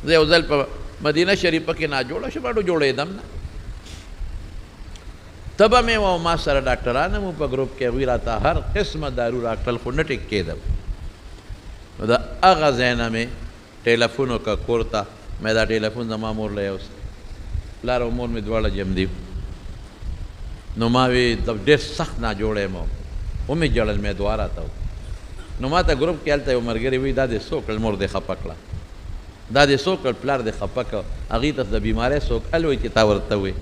زه یو ځل په مدینه شریفه کې ناجوړه شوم اډو جوړېدم نه تبه مې و ما سره ډاکټران مو په ګروپ کې هغوی راته هر قسمه دارو راکړل خو نه ټیک کېدم نو د هغه ځای نه مې ټیلیفون وکړه کور ته مې دا ټیلیفون زما مور له یوست پلار او مور مې دواړه جم دي نو ما وی ډېر سخت ناجوړی یم ومې جړل مې دعا راته نو ما ته ګروپ کې هلته یو ملګري وایي دا دې څه وکړل مور دې خفه کړه دا دې څه وکړل پلار دې خفه کړه هغوی ته د بیمارۍ څوک ال وایي چې تا ورته وایي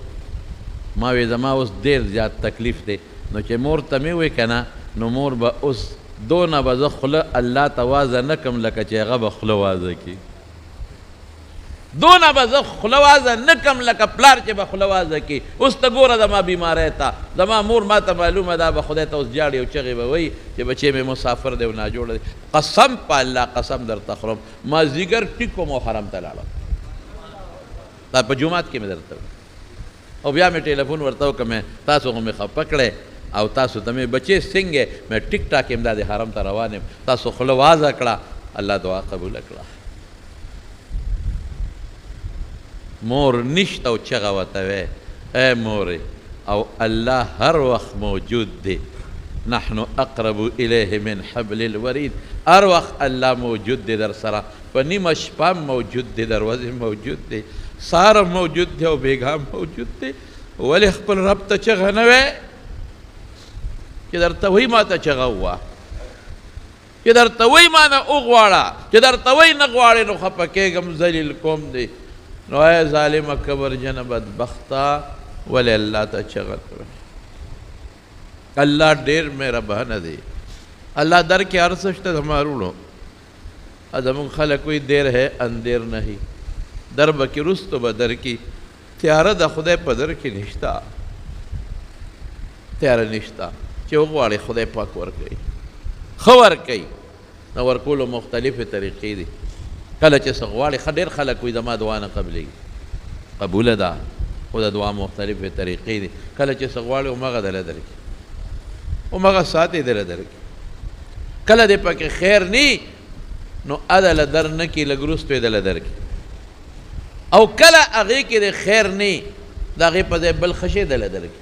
ما وی زما اوس ډېر زیات تکلیف دی نو چې مور ته مې وایي که نه نو مور به اوس دونه به زه خوله الله ته وازه نه کړم لکه چې هغه به خوله وازه کړي دونه به زه خوله وازه نه کړم لکه پلار چې به خوله وازه کړي اوس ته ګوره زما بیماری ته زما مور ما ته معلومه ده به خدای ته اوس جاړي او چغې به وایي چې بچی مې مسافر دی او ناجوړه دی قسم په الله قسم درته خورم مازدیګر ټیک وم او حرم ته لاړم دا په جومات کې مې درته او بیا مې ټیلیفون ورته وکړه مې تاسو خو مې خفه کړی او تاسو ته مې بچې څنګه مې ټیک ټاک یم دا د حرم ته روان یم تاسو خوله وازه کړه الله دعا قبوله کړه مور نشته او چغه ورته وی ای مورې او الله هر وخت موجود دی نحن اقرب الیه من حبل الورید هر وخت الله موجود دی در سره په نیمه شپه موجود دی دروازې موجود دی سهار موجود دی او بیګا موجود دی ولې خپل رب ته چغه نه وی چې درته وایي ما ته چغه ووه چې درته وایي ما نه وغواړه چې درته وایي نه غواړې نو خفه کېږم ذلیل کوم دی نو ای ظالمه کبرجنه بدبخته ولې الله ته چغه کوې الله ډېر مهربانه دی الله در کې هر څه شته زما وروڼو زموږ خلک وایي دیر ہے اندیر نہیں در به کې رستو به در کې تیاره د خدای په در کې نشته تیاره نشته چې وغواړې خدای پاک ورکوي ښه ورکوي نو ورکولو مختلفې طریقې دي کله چې څه غواړې ښه ډېر خلک وایي زما دعا نه قبلېږي قبوله ده خو د دعا مختلفې طریقې دي کله چې څه غواړې همغه دله درکړي همغه ساعت یې دله درکړي کله دې پکې خیر نی نو ادله در نه کړي لږ وروستو یې دله درکړي او کله هغې کې د خیر نی د هغې په ځای بل ښه شی دله درکړي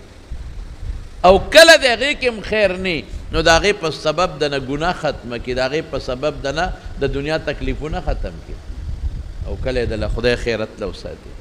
او کله د هغې کې هم خیر نی نو د هغې په سبب د نه ګناه ختمه کړي د هغې په سبب د نه د دنیا تکلیفونه ختم کړي او کله یې دله خدای خیرت له وساتي